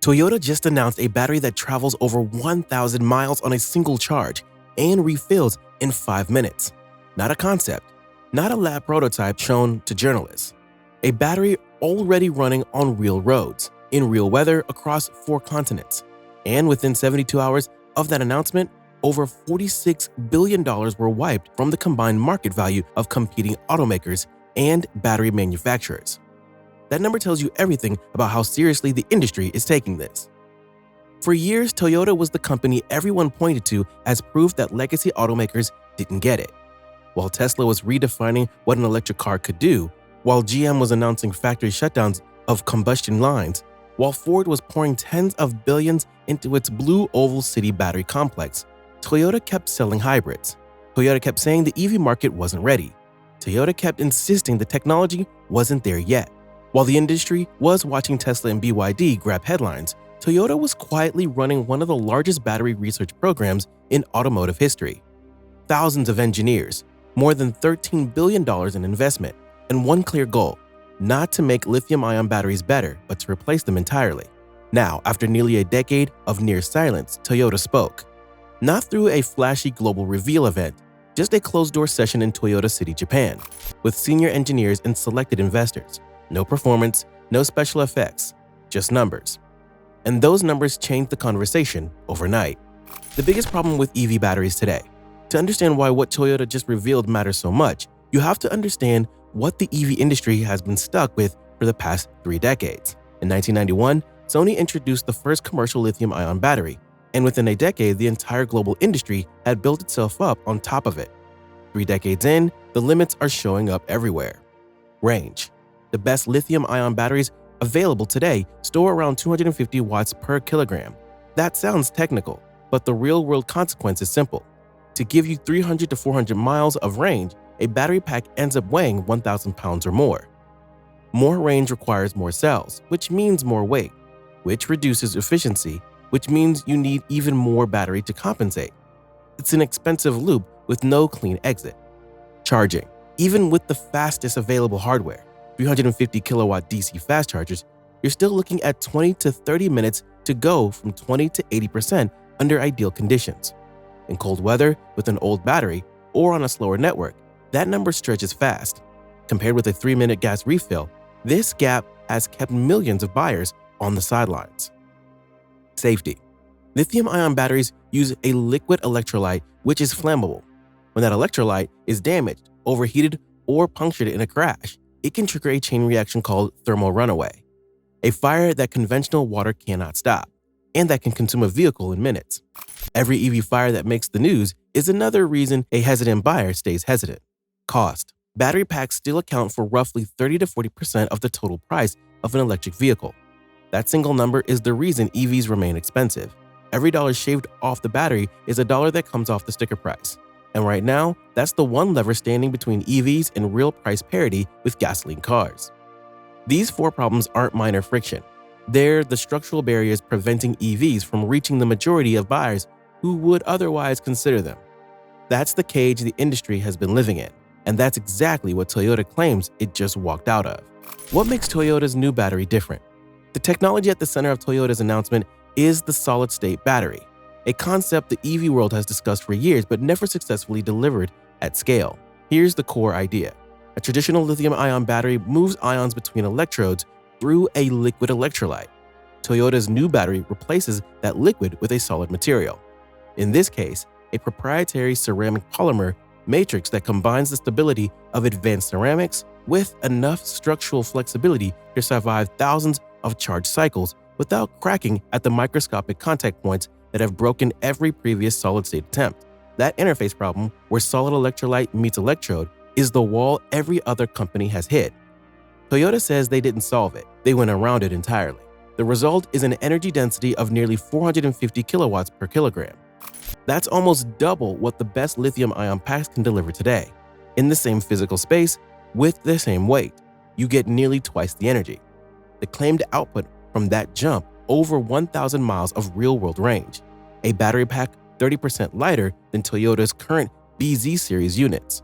Toyota just announced a battery that travels over 1,000 miles on a single charge and refills in 5 minutes. Not a concept, not a lab prototype shown to journalists. A battery already running on real roads, in real weather across 4 continents. And within 72 hours of that announcement, over $46 billion were wiped from the combined market value of competing automakers and battery manufacturers. That number tells you everything about how seriously the industry is taking this. For years, Toyota was the company everyone pointed to as proof that legacy automakers didn't get it. While Tesla was redefining what an electric car could do, while GM was announcing factory shutdowns of combustion lines, while Ford was pouring tens of billions into its Blue Oval City battery complex, Toyota kept selling hybrids. Toyota kept saying the EV market wasn't ready. Toyota kept insisting the technology wasn't there yet. While the industry was watching Tesla and BYD grab headlines, Toyota was quietly running one of the largest battery research programs in automotive history. Thousands of engineers, more than $13 billion in investment, and one clear goal: not to make lithium-ion batteries better, but to replace them entirely. Now, after nearly a decade of near silence, Toyota spoke. Not through a flashy global reveal event, just a closed-door session in Toyota City, Japan, with senior engineers and selected investors. No performance, no special effects, just numbers. And those numbers changed the conversation overnight. The biggest problem with EV batteries today. To understand why what Toyota just revealed matters so much, you have to understand what the EV industry has been stuck with for the past 3 decades. In 1991, Sony introduced the first commercial lithium-ion battery, and within a decade, the entire global industry had built itself up on top of it. 3 decades in, the limits are showing up everywhere. Range. The best lithium-ion batteries available today store around 250 watts per kilogram. That sounds technical, but the real-world consequence is simple. To give you 300 to 400 miles of range, a battery pack ends up weighing 1,000 pounds or more. More range requires more cells, which means more weight, which reduces efficiency, which means you need even more battery to compensate. It's an expensive loop with no clean exit. Charging. Even with the fastest available hardware, 350 kilowatt DC fast chargers, you're still looking at 20 to 30 minutes to go from 20 to 80% under ideal conditions. In cold weather, with an old battery, or on a slower network, that number stretches fast. Compared with a 3-minute gas refill, this gap has kept millions of buyers on the sidelines. Safety. Lithium-ion batteries use a liquid electrolyte which is flammable. When that electrolyte is damaged, overheated, or punctured in a crash, it can trigger a chain reaction called thermal runaway, a fire that conventional water cannot stop, and that can consume a vehicle in minutes. Every EV fire that makes the news is another reason a hesitant buyer stays hesitant. Cost. Battery packs still account for roughly 30 to 40% of the total price of an electric vehicle. That single number is the reason EVs remain expensive. Every dollar shaved off the battery is a dollar that comes off the sticker price. And right now, that's the one lever standing between EVs and real price parity with gasoline cars. These 4 problems aren't minor friction. They're the structural barriers preventing EVs from reaching the majority of buyers who would otherwise consider them. That's the cage the industry has been living in, and that's exactly what Toyota claims it just walked out of. What makes Toyota's new battery different? The technology at the center of Toyota's announcement is the solid-state battery, a concept the EV world has discussed for years but never successfully delivered at scale. Here's the core idea. A traditional lithium-ion battery moves ions between electrodes through a liquid electrolyte. Toyota's new battery replaces that liquid with a solid material. In this case, a proprietary ceramic polymer matrix that combines the stability of advanced ceramics with enough structural flexibility to survive thousands of charge cycles without cracking at the microscopic contact points that have broken every previous solid-state attempt. That interface problem, where solid electrolyte meets electrode, is the wall every other company has hit. Toyota says they didn't solve it, they went around it entirely. The result is an energy density of nearly 450 kilowatts per kilogram. That's almost double what the best lithium-ion packs can deliver today. In the same physical space, with the same weight, you get nearly twice the energy. The claimed output from that jump over 1,000 miles of real-world range, a battery pack 30% lighter than Toyota's current BZ series units,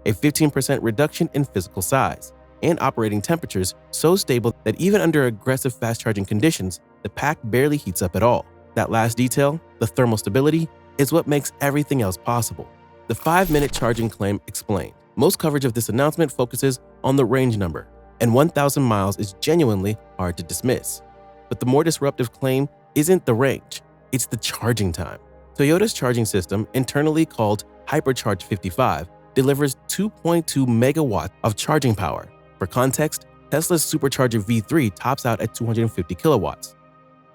a 15% reduction in physical size, and operating temperatures so stable that even under aggressive fast-charging conditions, the pack barely heats up at all. That last detail, the thermal stability, is what makes everything else possible. The 5-minute charging claim explained. Most coverage of this announcement focuses on the range number, and 1,000 miles is genuinely hard to dismiss. But the more disruptive claim isn't the range, it's the charging time. Toyota's charging system, internally called Hypercharge 55, delivers 2.2 megawatts of charging power. For context, Tesla's Supercharger V3 tops out at 250 kilowatts.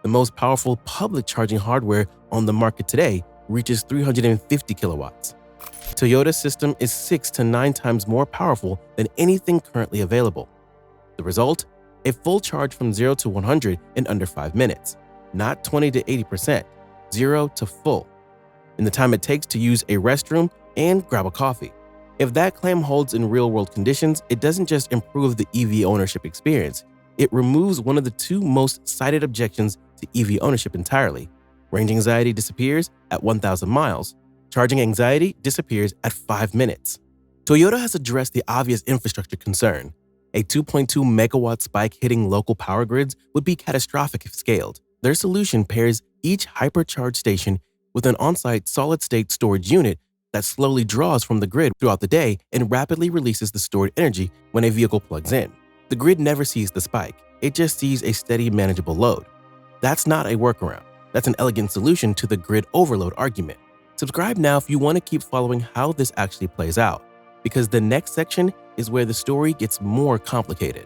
The most powerful public charging hardware on the market today reaches 350 kilowatts. Toyota's system is 6 to 9 times more powerful than anything currently available. The result? A full charge from 0 to 100 in under 5 minutes, not 20 to 80%, 0 to full, in the time it takes to use a restroom and grab a coffee. If that claim holds in real-world conditions, it doesn't just improve the EV ownership experience, it removes one of the two most cited objections to EV ownership entirely. Range anxiety disappears at 1,000 miles. Charging anxiety disappears at 5 minutes. Toyota has addressed the obvious infrastructure concern. A 2.2 megawatt spike hitting local power grids would be catastrophic if scaled. Their solution pairs each hypercharge station with an on-site solid-state storage unit that slowly draws from the grid throughout the day and rapidly releases the stored energy when a vehicle plugs in. The grid never sees the spike, it just sees a steady, manageable load. That's not a workaround. That's an elegant solution to the grid overload argument. Subscribe now if you want to keep following how this actually plays out, because the next section is where the story gets more complicated.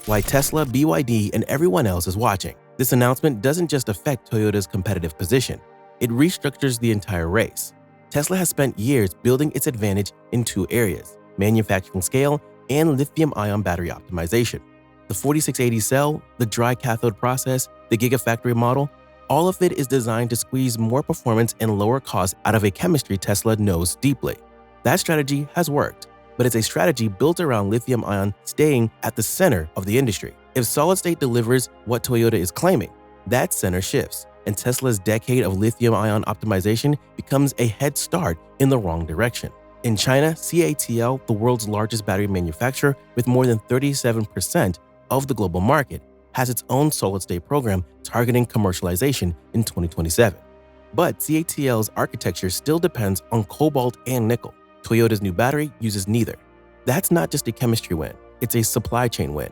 Why Tesla, BYD, and everyone else is watching. This announcement doesn't just affect Toyota's competitive position, it restructures the entire race. Tesla has spent years building its advantage in two areas: manufacturing scale and lithium-ion battery optimization. The 4680 cell, the dry cathode process, the Gigafactory model, all of it is designed to squeeze more performance and lower costs out of a chemistry Tesla knows deeply. That strategy has worked, but it's a strategy built around lithium-ion staying at the center of the industry. If solid-state delivers what Toyota is claiming, that center shifts, and Tesla's decade of lithium-ion optimization becomes a head start in the wrong direction. In China, CATL, the world's largest battery manufacturer with more than 37% of the global market, has its own solid-state program targeting commercialization in 2027. But CATL's architecture still depends on cobalt and nickel. Toyota's new battery uses neither. That's not just a chemistry win, it's a supply chain win.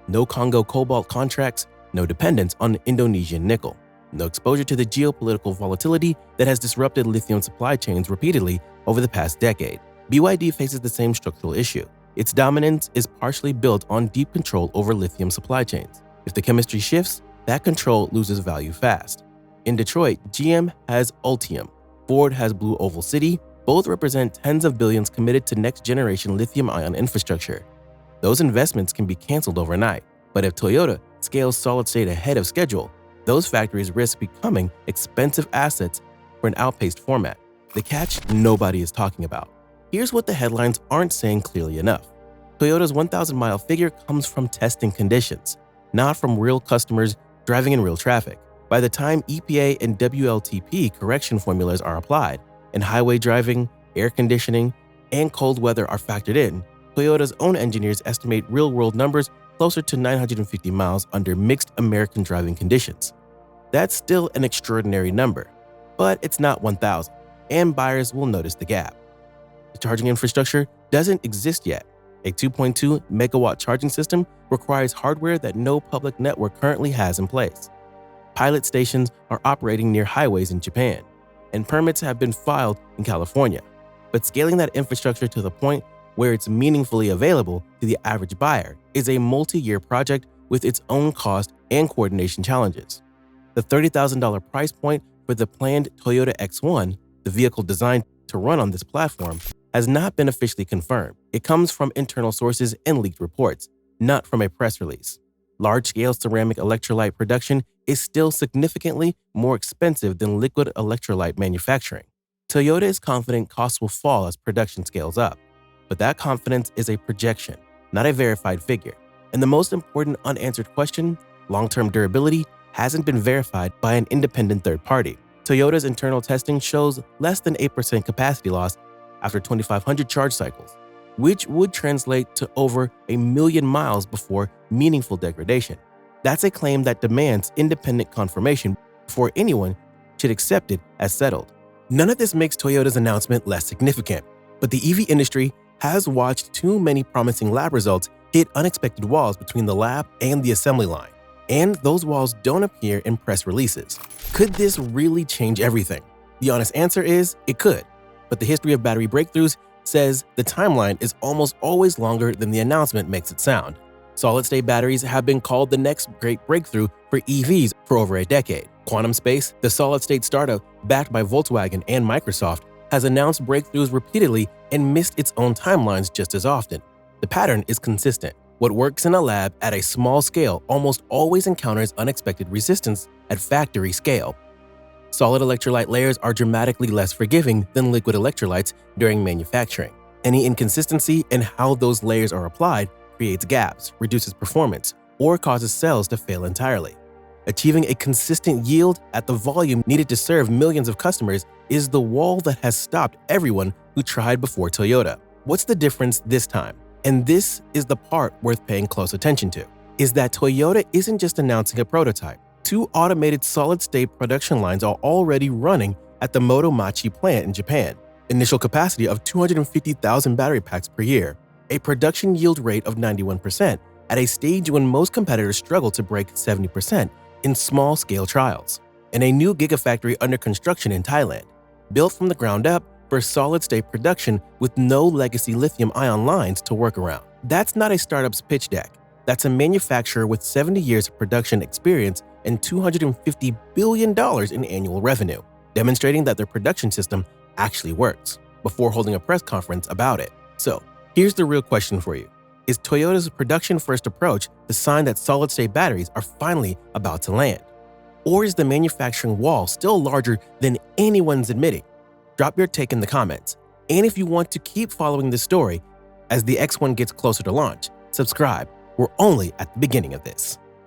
No Congo cobalt contracts, no dependence on Indonesian nickel, no exposure to the geopolitical volatility that has disrupted lithium supply chains repeatedly over the past decade. BYD faces the same structural issue. Its dominance is partially built on deep control over lithium supply chains. If the chemistry shifts, that control loses value fast. In Detroit, GM has Ultium, Ford has Blue Oval City. Both represent tens of billions committed to next-generation lithium-ion infrastructure. Those investments can be canceled overnight, but if Toyota scales solid-state ahead of schedule, those factories risk becoming expensive assets for an outpaced format. The catch nobody is talking about. Here's what the headlines aren't saying clearly enough. Toyota's 1,000-mile figure comes from testing conditions, not from real customers driving in real traffic. By the time EPA and WLTP correction formulas are applied, and highway driving, air conditioning, and cold weather are factored in, Toyota's own engineers estimate real-world numbers closer to 950 miles under mixed American driving conditions. That's still an extraordinary number, but it's not 1,000, and buyers will notice the gap. The charging infrastructure doesn't exist yet. A 2.2 megawatt charging system requires hardware that no public network currently has in place. Pilot stations are operating near highways in Japan, and permits have been filed in California. But scaling that infrastructure to the point where it's meaningfully available to the average buyer is a multi-year project with its own cost and coordination challenges. The $30,000 price point for the planned Toyota X1, the vehicle designed to run on this platform, has not been officially confirmed. It comes from internal sources and leaked reports, not from a press release. Large-scale ceramic electrolyte production is still significantly more expensive than liquid electrolyte manufacturing. Toyota is confident costs will fall as production scales up, but that confidence is a projection, not a verified figure. And the most important unanswered question, long-term durability, hasn't been verified by an independent third party. Toyota's internal testing shows less than 8% capacity loss after 2,500 charge cycles. which would translate to over 1,000,000 miles before meaningful degradation. That's a claim that demands independent confirmation before anyone should accept it as settled. None of this makes Toyota's announcement less significant, but the EV industry has watched too many promising lab results hit unexpected walls between the lab and the assembly line, and those walls don't appear in press releases. Could this really change everything? The honest answer is it could, but the history of battery breakthroughs says the timeline is almost always longer than the announcement makes it sound. Solid-state batteries have been called the next great breakthrough for EVs for over a decade. Quantum Space, the solid-state startup backed by Volkswagen and Microsoft, has announced breakthroughs repeatedly and missed its own timelines just as often. The pattern is consistent. What works in a lab at a small scale almost always encounters unexpected resistance at factory scale. Solid electrolyte layers are dramatically less forgiving than liquid electrolytes during manufacturing. Any inconsistency in how those layers are applied creates gaps, reduces performance, or causes cells to fail entirely. Achieving a consistent yield at the volume needed to serve millions of customers is the wall that has stopped everyone who tried before Toyota. What's the difference this time? And this is the part worth paying close attention to, is that Toyota isn't just announcing a prototype. 2 automated solid-state production lines are already running at the Motomachi plant in Japan. Initial capacity of 250,000 battery packs per year, a production yield rate of 91%, at a stage when most competitors struggle to break 70% in small-scale trials, and a new gigafactory under construction in Thailand, built from the ground up for solid-state production with no legacy lithium-ion lines to work around. That's not a startup's pitch deck. That's a manufacturer with 70 years of production experience and $250 billion in annual revenue, demonstrating that their production system actually works, before holding a press conference about it. So, here's the real question for you. Is Toyota's production-first approach the sign that solid-state batteries are finally about to land? Or is the manufacturing wall still larger than anyone's admitting? Drop your take in the comments. And if you want to keep following this story as the X1 gets closer to launch, subscribe. We're only at the beginning of this.